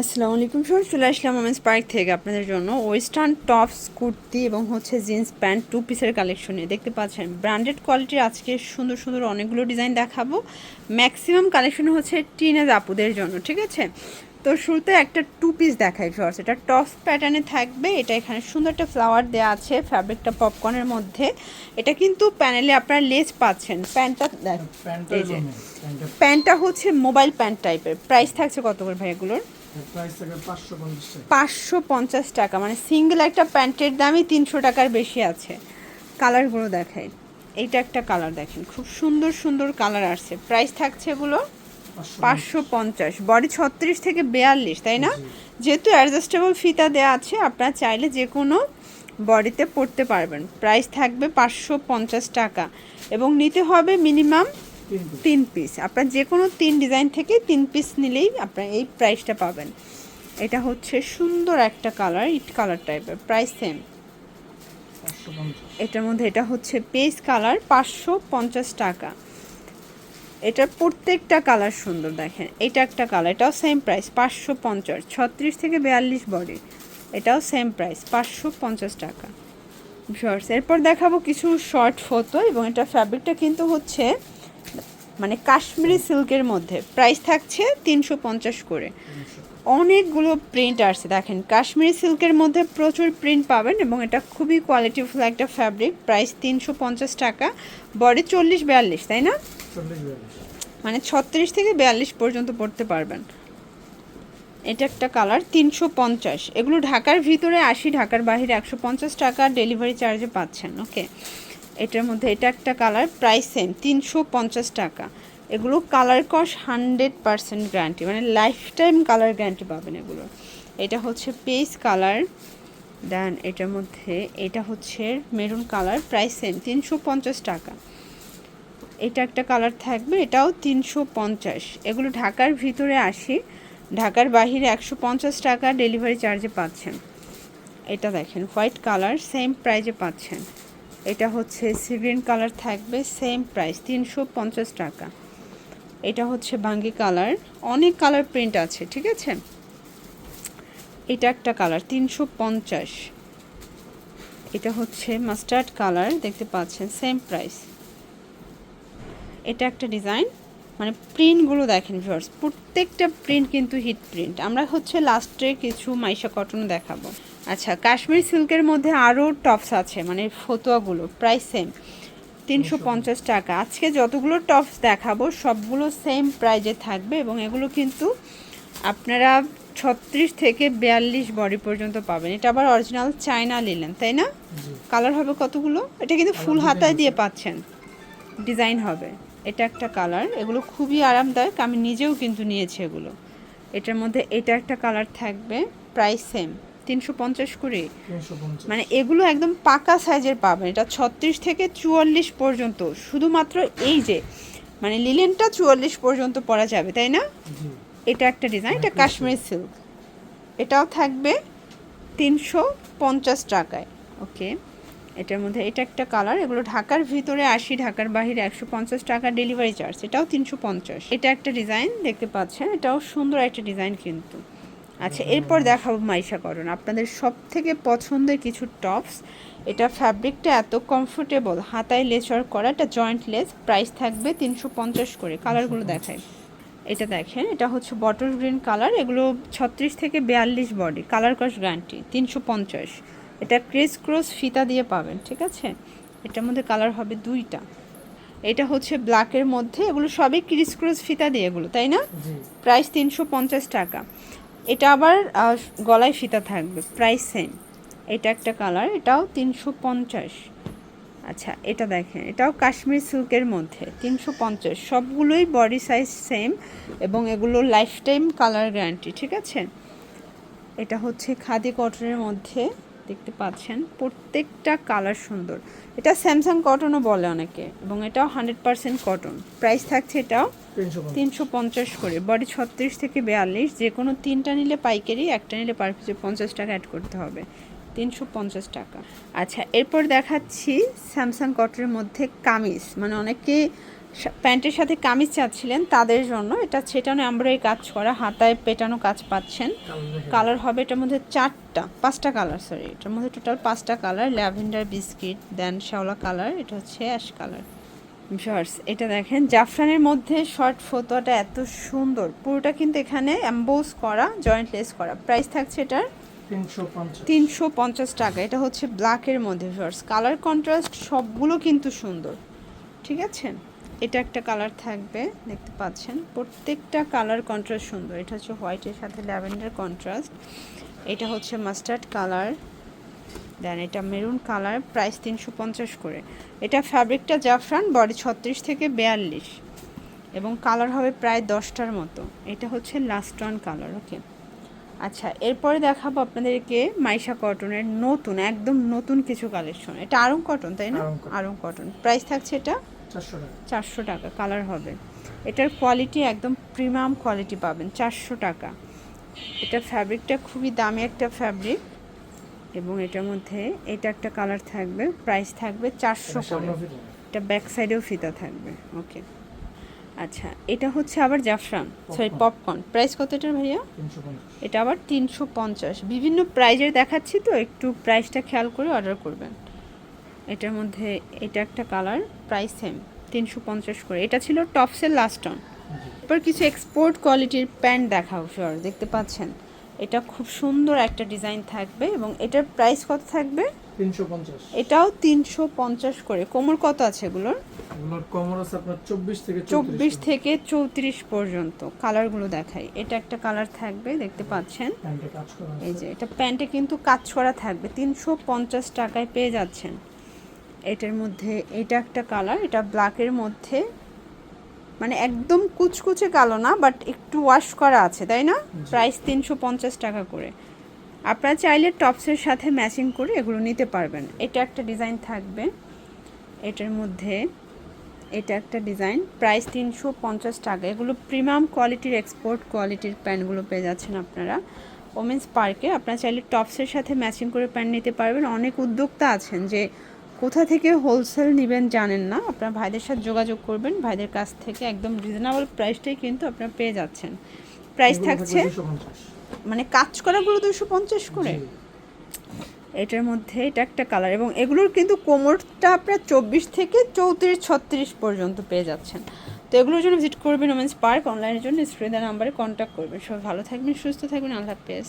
আসসালামু আলাইকুম সর চলে আসলাম ওমেন্স পার্ক থেকে আপনাদের জন্য ওয়েস্টার্ন টপস কুর্তি এবং হচ্ছে জিন্স প্যান্ট টু পিসের কালেকশনে দেখতে পাচ্ছেন ব্র্যান্ডেড কোয়ালিটির আজকে সুন্দর সুন্দর অনেকগুলো ডিজাইন দেখাবো। ম্যাক্সিমাম কালেকশন হচ্ছে টিনেজ আপুদের জন্য, ঠিক আছে। তো শুরুতে একটা টু পিস দেখাই শর্টস, এটা টপস প্যাটার্নে থাকবে। এটা এখানে সুন্দর একটা ফ্লাওয়ার দেওয়া আছে, ফ্যাব্রিকটা পপকর্নের মধ্যে। এটা কিন্তু প্যানেলে আপনারা লেস পাচ্ছেন। প্যান্টটা প্যান্টটা হচ্ছে মোবাইল প্যান্ট টাইপের। প্রাইস থাকছে কত করে ভাই এগুলোর? 550 টাকা, মানে সিঙ্গেল একটা প্যান্টের দামই 300 টাকার বেশি আছে। কালারগুলো দেখাই, এইটা একটা কালার দেখেন, খুব সুন্দর সুন্দর কালার আসছে। প্রাইস থাকছে এগুলো 550। বডি 36 থেকে 42, তাই না? যেহেতু অ্যাডজাস্টেবল ফিতা দেওয়া আছে, আপনারা চাইলে যে কোনো বডিতে পরতে পারবেন। প্রাইস থাকবে 550 টাকা এবং নিতে হবে মিনিমাম 3 পিস। আপনার যে কোনো 3 ডিজাইন থেকে 3 পিস নিলেই আপনার এই প্রাইসটা পাবেন। এটা হচ্ছে সুন্দর একটা কালার, ইট কালার টাইপের। Price same. এটার মধ্যে এটা হচ্ছে পেস্ট কালার, 550 টাকা। এটার প্রত্যেকটা কালার সুন্দর, দেখেন এটা একটা কালার, এটাও সেম প্রাইস 550। 36 থেকে 42 বডি, এটাও সেম প্রাইস 550 টাকা। শর্টস এরপর দেখাবো কিছু শর্ট ফটো, এবং এটা ফ্যাব্রিকটা কিন্তু হচ্ছে মানে কাশ্মীরি সিল্কের মধ্যে। প্রাইস থাকছে 350 করে। অনেকগুলো প্রিন্ট আসছে, দেখেন কাশ্মীরি সিল্কের মধ্যে প্রচুর প্রিন্ট পাবেন এবং এটা খুবই কোয়ালিটিফুল একটা ফ্যাব্রিক। প্রাইস 350 টাকা। বডি 40-42, তাই না? মানে 36 থেকে 42 পর্যন্ত পড়তে পারবেন। এটা একটা কালার 350। এগুলো ঢাকার ভিতরে 80, ঢাকার বাইরে 150 টাকা ডেলিভারি চার্জে পাচ্ছেন। ওকে, এটার মধ্যে এটা একটা কালার, প্রাইস সেম 350 টাকা। এগুলো কালার কস 100% গ্যারান্টি, মানে লাইফ টাইম কালার গ্যারান্টি পাবেন এগুলো। এটা হচ্ছে পেস্ট কালার, দেন এটার মধ্যে এটা হচ্ছে মেরুন কালার, প্রাইস সেম 350 টাকা। এটা একটা কালার থাকবে, এটাও 350। এগুলো ঢাকার ভিতরে 80, ঢাকার বাহিরে 150 টাকা ডেলিভারি চার্জে পাচ্ছেন। এটা দেখেন হোয়াইট কালার, সেম প্রাইজে পাচ্ছেন। এটা হচ্ছে সি গ্রিন কালার থাকবে, সেম প্রাইস 350 টাকা। এটা হচ্ছে বাঙ্গি কালার, অনেক কালার প্রিন্ট আছে, ঠিক আছে। এটা একটা কালার 350। এটা হচ্ছে মাস্টার্ড কালার, দেখতে পাচ্ছেন, সেম প্রাইস। এটা একটা ডিজাইন, মানে প্রিন্টগুলো দেখেন ভিউয়ার্স, প্রত্যেকটা প্রিন্ট কিন্তু হিট প্রিন্ট। আমরা হচ্ছে লাস্টে কিছু মাইশা কটন দেখাবো। আচ্ছা, কাশ্মীরি সিল্কের মধ্যে আরও টপস আছে, মানে ফতুয়াগুলো। প্রাইস সেম 350 টাকা। আজকে যতগুলো টপস দেখাবো সবগুলো সেম প্রাইজে থাকবে এবং এগুলো কিন্তু আপনারা 36 থেকে 42 বডি পর্যন্ত পাবেন। এটা আবার অরিজিনাল চায়না লিলেন, তাই না? কালার হবে কতগুলো? এটা কিন্তু ফুল হাতায় দিয়ে পাচ্ছেন, ডিজাইন হবে। এটা একটা কালার, এগুলো খুবই আরামদায়ক, আমি নিজেও কিন্তু নিয়েছি এগুলো। এটার মধ্যে এটা একটা কালার থাকবে, প্রাইস সেম 350 করে। মানে এগুলো একদম পাকা সাইজের পাবেন। এটা 36 থেকে 44 পর্যন্ত, শুধুমাত্র এই যে মানে লিলেনটা 44 পর্যন্ত পরা যাবে, তাই না? এটা একটা ডিজাইন, এটা কাশ্মীরি সিল্ক, এটাও থাকবে 350 টাকায়। ওকে, এটার মধ্যে এটা একটা কালার, এগুলো ঢাকার ভিতরে 80, ঢাকার বাইরে 150 টাকা ডেলিভারি চার্জ, এটাও 350। এটা একটা ডিজাইন দেখতে পাচ্ছেন, এটাও সুন্দর একটা ডিজাইন কিন্তু। আচ্ছা, এরপর দেখাবো মাইশা কটন, আপনাদের সব থেকে পছন্দের কিছু টপস। এটা ফ্যাব্রিকটা এত কমফোর্টেবল, হাতায় লেচার করা, এটা জয়েন্ট লেস। প্রাইস থাকবে 350 করে। কালারগুলো দেখাই, এটা দেখেন, এটা হচ্ছে বটল গ্রিন কালার, এগুলো 36 থেকে 42 বডি, কালার কস গ্যারান্টি, 350। এটা ক্রিস ক্রস ফিতা দিয়ে পাবেন, ঠিক আছে। এটার মধ্যে কালার হবে দুইটা। এটা হচ্ছে ব্ল্যাকের মধ্যে, এগুলো সবই ক্রিস ক্রস ফিতা দিয়ে এগুলো, তাই না? প্রাইস 350 টাকা। এটা আবার গলায় ফিতা থাকবে, প্রাইস সেম। এটা একটা কালার, এটাও 350। আচ্ছা, এটা দেখেন, এটাও কাশ্মীর সিল্কের মধ্যে, 350। সবগুলোই বডি সাইজ সেম এবং এগুলো লাইফ টাইম কালার গ্যারান্টি, ঠিক আছে। এটা হচ্ছে খাদি কটনের মধ্যে, দেখতে পাচ্ছেন প্রত্যেকটা কালার সুন্দর। এটা স্যামসাং কটনও বলে অনেকে, এবং এটাও 100% কটন। প্রাইস থাকছে এটাও 350 করে। বডি 36 থেকে 42, যে কোনো 3টা নিলে পাইকারি, একটা নিলে পার পিছু 50 টাকা অ্যাড করতে হবে, 350 টাকা। আচ্ছা, এরপর দেখাচ্ছি স্যামসাং কটনের মধ্যে কামিজ, মানে অনেকে প্যান্টের সাথে কামিজ চাচ্ছিলেন তাদের জন্য এটা ছেটানো এমব্রয়ডারি কাজ করা, হাতায় পেটানো কাজ পাচ্ছেন। কালার হবে এটার মধ্যে পাঁচটা কালার, সরি এটার মধ্যে টোটাল 5টা কালার, ল্যাভেন্ডার, বিস্কিট, দেন শ্যাওলা কালার, এটা হচ্ছে অ্যাশ কালার। শর্টস এটা দেখেন জাফরানের মধ্যে শর্ট ফতোয়াটা এত সুন্দর, পুরোটা কিন্তু এখানে এমবোস করা, জয়েন্ট লেস করা। প্রাইস থাকছে এটার 350 টাকা। এটা হচ্ছে ব্ল্যাকের মধ্যে শর্টস, কালার কন্ট্রাস্ট সবগুলো কিন্তু সুন্দর, ঠিক আছে। এটা একটা কালার থাকবে, দেখতে পাচ্ছেন প্রত্যেকটা কালার কন্ট্রাস্ট সুন্দর। এটা হচ্ছে হোয়াইটের সাথে ল্যাভেন্ডার কন্ট্রাস্ট, এটা হচ্ছে মাস্টার্ড কালার, দেন এটা মেরুন কালার। প্রাইস 350 করে। এটা ফ্যাব্রিকটা জাফরান, বডি 36 থেকে 42 এবং কালার হবে প্রায় 10টার মতো। এটা হচ্ছে লাস্ট ওয়ান কালার, ওকে। আচ্ছা, এরপরে দেখাবো আপনাদেরকে মাইশা কটনের নতুন, একদম নতুন কিছু কালেকশন। এটা আরং কটন, তাই না? আরং কটন। প্রাইস থাকছে এটা 400 টাকা। কালার হবে, এটার কোয়ালিটি একদম প্রিমিয়াম কোয়ালিটি পাবেন, 400 টাকা। এটা ফ্যাব্রিকটা খুবই দামি একটা ফ্যাব্রিক এবং এটার মধ্যে এটা একটা কালার থাকবে, প্রাইস থাকবে 400 করে। এটা ব্যাক সাইডেও ফিতা থাকবে, ওকে। আচ্ছা, এটা হচ্ছে আবার জাফরান, সরি পপকর্ন। প্রাইস কত এটার ভাইয়া? 350। এটা আবার 350। বিভিন্ন প্রাইজের দেখাচ্ছি তো, একটু প্রাইসটা খেয়াল করে অর্ডার করবেন। এটার মধ্যে এটা একটা কালার, প্রাইস সেম 350 করে। এটা ছিল টপসের লাস্ট অন। এরপর কিছু এক্সপোর্ট কোয়ালিটির প্যান্ট দেখাও স্যার, দেখতে পাচ্ছেন এটা খুব সুন্দর একটা ডিজাইন থাকবে এবং এটার প্রাইস কত থাকবে? 350। এটাও 350 করে। কোমর কত আছে এগুলোর? এগুলোর কোমর আছে আপনার 24 থেকে 34 পর্যন্ত। কালারগুলো দেখাই। এটা একটা কালার থাকবে, দেখতে পাচ্ছেন প্যান্টে কাজ করা আছে। এই যে এটা প্যান্টে কিন্তু কাজ করা থাকবে, 350 টাকায় পেয়ে যাচ্ছেন। এটার মধ্যে এটা একটা কালার, এটা ব্ল্যাকের মধ্যে, মানে একদম কুচকুচে কালো না, বাট একটু ওয়াশ করা আছে, তাই না? প্রাইস 350 টাকা করে। আপনারা চাইলে টপসের সাথে ম্যাচিং করে এগুলো নিতে পারবেন। এটা একটা ডিজাইন থাকবে, এটার মধ্যে এটা একটা ডিজাইন, প্রাইস 350 টাকা। এগুলো প্রিমিয়াম কোয়ালিটির এক্সপোর্ট কোয়ালিটির প্যান্টগুলো পেয়ে যাচ্ছেন আপনারা ওমেন্স পার্কে। আপনারা চাইলে টপসের সাথে ম্যাচিং করে প্যান্ট নিতে পারবেন। অনেক উদ্যোক্তা আছেন যে কোথা থেকে হোলসেল নেবেন জানেন না, আপনারা ভাইদের সাথে যোগাযোগ করবেন, ভাইদের কাছ থেকে একদম রিজনেবল প্রাইসটাই কিন্তু আপনারা পেয়ে যাচ্ছেন। প্রাইস থাকছে মানে কাজ করাগুলো 250 করে। এটার মধ্যে এটা একটা কালার এবং এগুলোর কিন্তু কোমরটা আপনার 24 থেকে 34 36 পর্যন্ত পেয়ে যাচ্ছেন। তো এগুলোর জন্য ভিজিট করবেন ওমেন্স পার্ক। অনলাইনের জন্য স্ক্রিনে দেওয়া নাম্বারে কন্ট্যাক্ট করবেন। সবাই ভালো থাকবেন, সুস্থ থাকবেন, আল্লাহ হাফেজ।